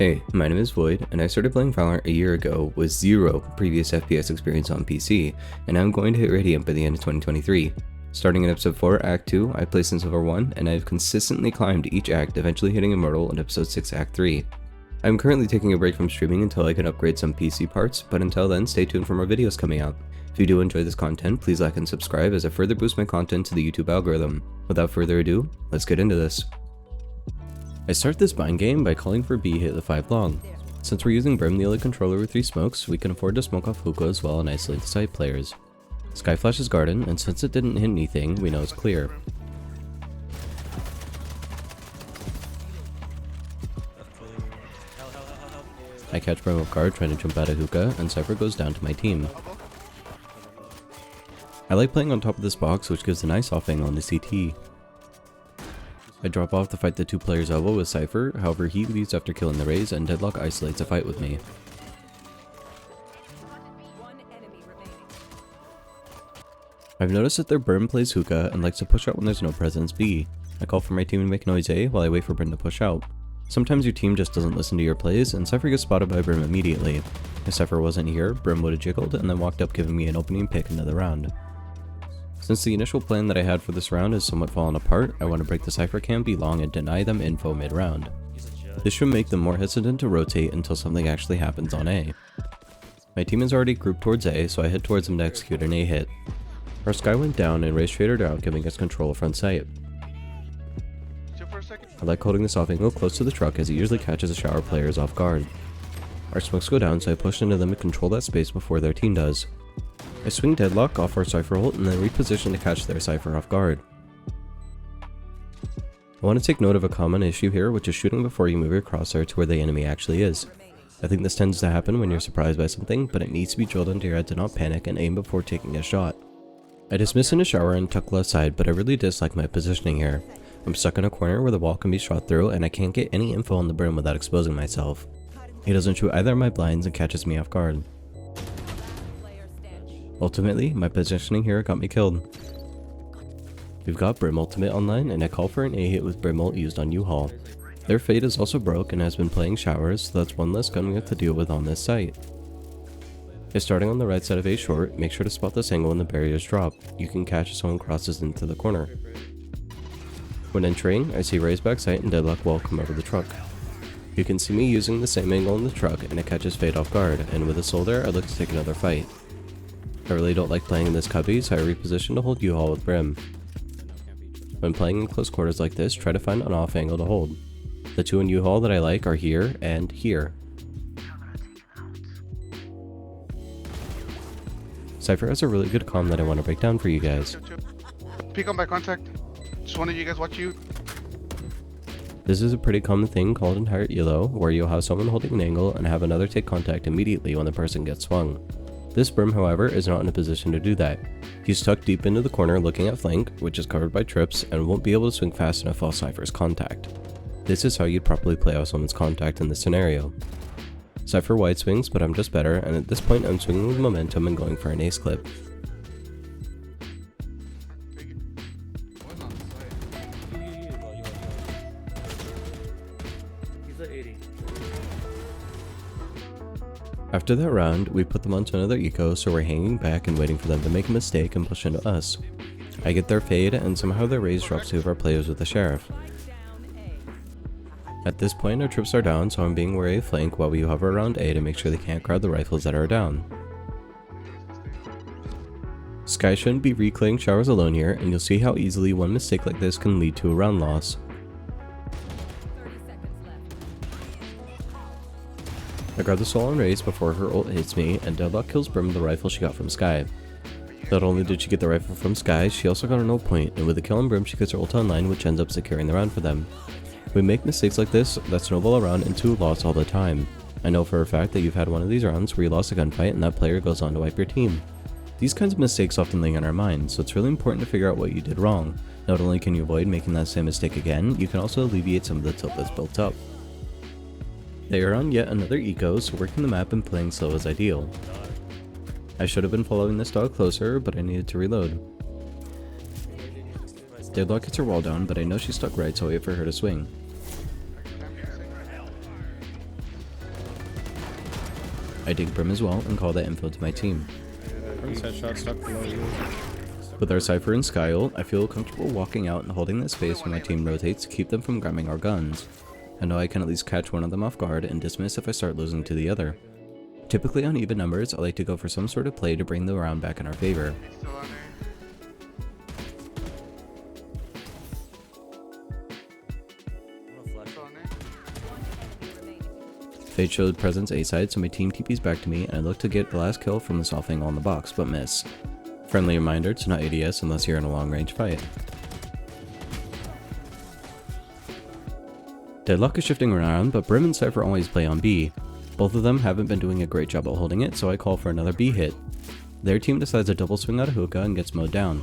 Hey, my name is Void, and I started playing Valorant a year ago with zero previous FPS experience on PC, and I'm going to hit Radiant by the end of 2023. Starting in Episode 4, Act 2, I placed in Silver 1, and I've consistently climbed each act, eventually hitting Immortal in Episode 6, Act 3. I'm currently taking a break from streaming until I can upgrade some PC parts, but until then, stay tuned for more videos coming out. If you do enjoy this content, please like and subscribe as I further boost my content to the YouTube algorithm. Without further ado, let's get into this. I start this bind game by calling for B hit the 5 long. Since we're using Brim the only controller with 3 smokes, we can afford to smoke off hookah as well and isolate the side players. Skye flashes Garden, and since it didn't hit anything, we know it's clear. I catch Brim off guard trying to jump out of hookah, and Cypher goes down to my team. I like playing on top of this box, which gives a nice off angle into CT. I drop off to fight the 2 players elbow with Cypher, however he leaves after killing the Raze and Deadlock isolates a fight with me. I've noticed that their Brim plays hookah and likes to push out when there's no presence B. I call for my team to make noise A while I wait for Brim to push out. Sometimes your team just doesn't listen to your plays and Cypher gets spotted by Brim immediately. If Cypher wasn't here, Brim would have jiggled and then walked up giving me an opening pick another round. Since the initial plan that I had for this round is somewhat fallen apart, I want to break the Cypher cam B long and deny them info mid-round. This should make them more hesitant to rotate until something actually happens on A. My team is already grouped towards A, so I head towards them to execute an A hit. Our Skye went down and Raze traded out, giving us control of front sight. I like holding this off angle close to the truck as it usually catches the shower players off guard. Our smokes go down, so I push into them and control that space before their team does. I swing Deadlock off our Cypher ult and then reposition to catch their Cypher off guard. I want to take note of a common issue here, which is shooting before you move your crosshair to where the enemy actually is. I think this tends to happen when you're surprised by something, but it needs to be drilled into your head to not panic and aim before taking a shot. I dismiss into shower and tuck left side, but I really dislike my positioning here. I'm stuck in a corner where the wall can be shot through and I can't get any info on the Brim without exposing myself. He doesn't shoot either of my blinds and catches me off guard. Ultimately, my positioning here got me killed. We've got Brim ultimate online and I call for an A hit with Brim ult used on U-Haul. Their Fade is also broke and has been playing showers, so that's one less gun we have to deal with on this site. If starting on the right side of A short, make sure to spot this angle when the barriers drop. You can catch as someone crosses into the corner. When entering, I see Raze backside and Deadlock wall come over the truck. You can see me using the same angle in the truck and it catches Fade off guard, and with a soul there, I look to take another fight. I really don't like playing in this cubby, so I reposition to hold U-Haul with Brim. When playing in close quarters like this, try to find an off angle to hold. The 2 in U-Haul that I like are here and here. Cypher has a really good comm that I want to break down for you guys. Peek on by contact. Just one of you guys watch you. This is a pretty common thing called entire elo, where you'll have someone holding an angle and have another take contact immediately when the person gets swung. This Brim, however, is not in a position to do that. He's tucked deep into the corner looking at flank, which is covered by trips, and won't be able to swing fast enough while Cypher's contact. This is how you'd properly play off someone's contact in this scenario. Cypher wide swings, but I'm just better, and at this point I'm swinging with momentum and going for an ace clip. After that round, we put them onto another eco, so we're hanging back and waiting for them to make a mistake and push into us. I get their Fade, and somehow their Raze drops 2 of our players with the Sheriff. At this point, our trips are down, so I'm being wary of flank while we hover around A to make sure they can't grab the rifles that are down. Skye shouldn't be reclaying showers alone here, and you'll see how easily one mistake like this can lead to a round loss. I grab the soul on Raze before her ult hits me, and Deadlock kills Brim with the rifle she got from Skye. Not only did she get the rifle from Skye, she also got an ult point, and with the kill on Brim she gets her ult online, which ends up securing the round for them. We make mistakes like this that snowball around into a loss all the time. I know for a fact that you've had one of these rounds where you lost a gunfight and that player goes on to wipe your team. These kinds of mistakes often linger in our minds, so it's really important to figure out what you did wrong. Not only can you avoid making that same mistake again, you can also alleviate some of the tilt that's built up. They are on yet another eco, so working the map and playing slow is ideal. I should have been following this dog closer, but I needed to reload. Deadlock gets her wall down, but I know she's stuck right, so I wait for her to swing. I dig Brim as well and call that info to my team. Brim's headshot stuck below you. With our Cypher and Skyult, I feel comfortable walking out and holding that space when my team rotates to keep them from grabbing our guns. I know I can at least catch one of them off guard and dismiss if I start losing to the other. Typically on even numbers, I like to go for some sort of play to bring the round back in our favor. Still on there. Still on there. Fade showed presence A side, so my team TPs back to me and I look to get the last kill from the soft angle on the box, but miss. Friendly reminder to not ADS unless you're in a long range fight. Deadlock is shifting around, but Brim and Cypher always play on B. Both of them haven't been doing a great job at holding it, so I call for another B hit. Their team decides to double swing out of hookah and gets mowed down.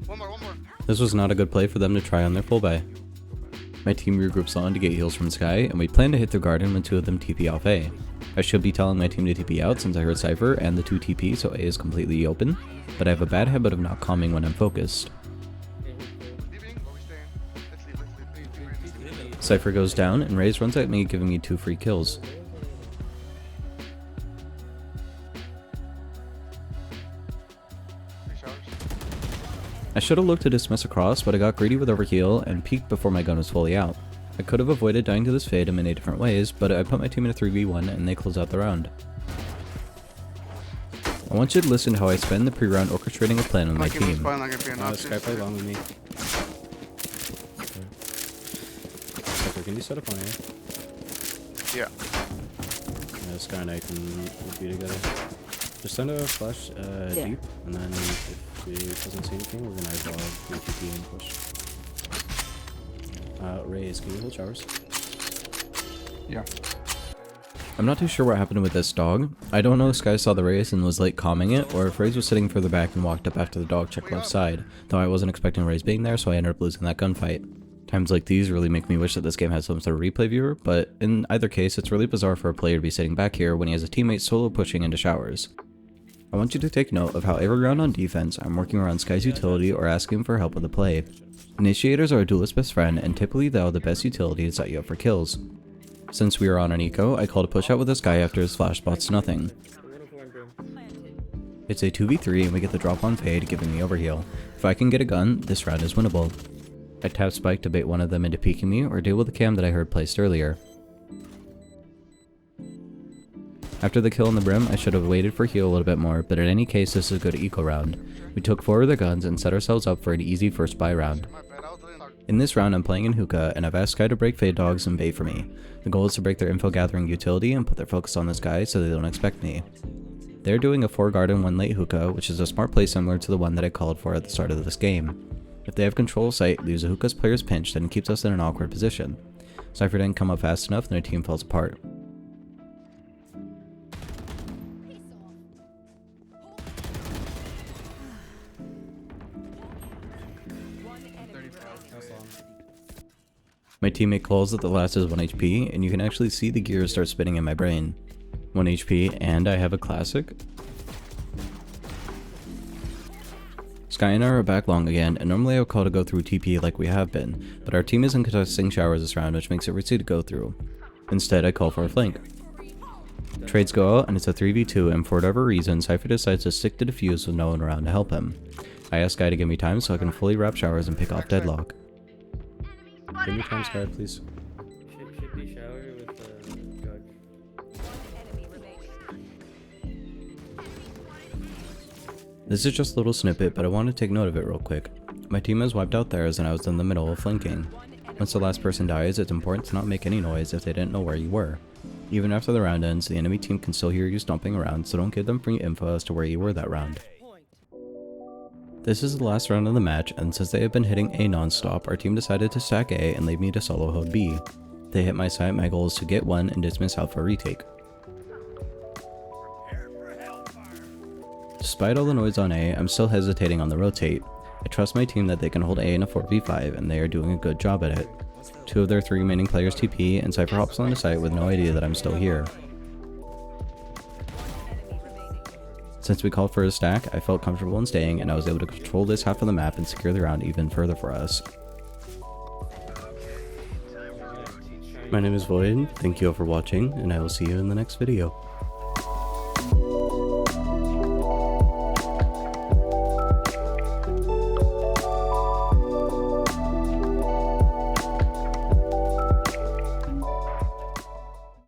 One more. This was not a good play for them to try on their full buy. My team regroups on to get heals from Sky, and we plan to hit their garden when two of them TP off A. I should be telling my team to TP out since I heard Cypher and the two TP, so A is completely open, but I have a bad habit of not calming when I'm focused. Leaving or we staying? Let's leave. Cypher goes down, and Raze runs at me, giving me 2 free kills. Three showers. I should have looked to dismiss across, but I got greedy with overheal and peeked before my gun was fully out. I could have avoided dying to this fade in many different ways, but I put my team in a 3v1 and they close out the round. I want you to listen to how I spend the pre-round orchestrating a plan with my Fucking team. spawn like if you're not Sky play long with me. Cypher, can you set up on A? Yeah. Sky and I can be together. Just send a flash deep, and then if he doesn't see anything, we're gonna eyeball TP and push. Raze, can you hold showers? Yeah. I'm not too sure what happened with this dog. I don't know if Sky saw the Raze and was late calming it, or if Raze was sitting further back and walked up after the dog checked left side, though I wasn't expecting Raze being there, so I ended up losing that gunfight. Times like these really make me wish that this game had some sort of replay viewer, but in either case, it's really bizarre for a player to be sitting back here when he has a teammate solo pushing into showers. I want you to take note of how every round on defense, I'm working around Sky's utility or asking for help with the play. Initiators are a duelist's best friend, and typically they are the best utility to set you up for kills. Since we are on an eco, I call to push out with this guy after his flash spots nothing. It's a 2v3 and we get the drop on fade, giving me overheal. If I can get a gun, this round is winnable. I tap Spike to bait one of them into peeking me or deal with the cam that I heard placed earlier. After the kill on the Brim, I should have waited for heal a little bit more, but in any case this is a good eco round. We took forward the guns and set ourselves up for an easy first buy round. In this round I'm playing in hookah and I've asked Sky to break fade dogs and bait for me. The goal is to break their info gathering utility and put their focus on this guy so they don't expect me. They're doing a 4 garden 1 late hookah, which is a smart play similar to the one that I called for at the start of this game. If they have control of site, lose a hookah's player's pinched and keeps us in an awkward position. Cypher didn't come up fast enough and their team falls apart. My teammate calls that the last is 1 HP, and you can actually see the gears start spinning in my brain. 1 HP, and I have a classic. Sky and I are back long again, and normally I would call to go through TP like we have been, but our team isn't contesting showers this round, which makes it risky to go through. Instead, I call for a flank. Trades go out, and it's a 3v2, and for whatever reason, Cypher decides to stick to defuse with no one around to help him. I ask Sky to give me time so I can fully wrap showers and pick off Deadlock. Give me time, Sky, please. Should be shower with judge. This is just a little snippet, but I want to take note of it real quick. My team has wiped out theirs and I was in the middle of flanking. Once the last person dies, it's important to not make any noise if they didn't know where you were. Even after the round ends, the enemy team can still hear you stomping around, so don't give them free info as to where you were that round. This is the last round of the match, and since they have been hitting A non-stop, our team decided to stack A and leave me to solo hold B. They hit my site, my goal is to get one and dismiss out for a retake. Despite all the noise on A, I'm still hesitating on the rotate. I trust my team that they can hold A in a 4v5, and they are doing a good job at it. 2 of their 3 remaining players TP, and Cypher hops on the site with no idea that I'm still here. Since we called for a stack, I felt comfortable in staying, and I was able to control this half of the map and secure the round even further for us. My name is Void, thank you all for watching, and I will see you in the next video.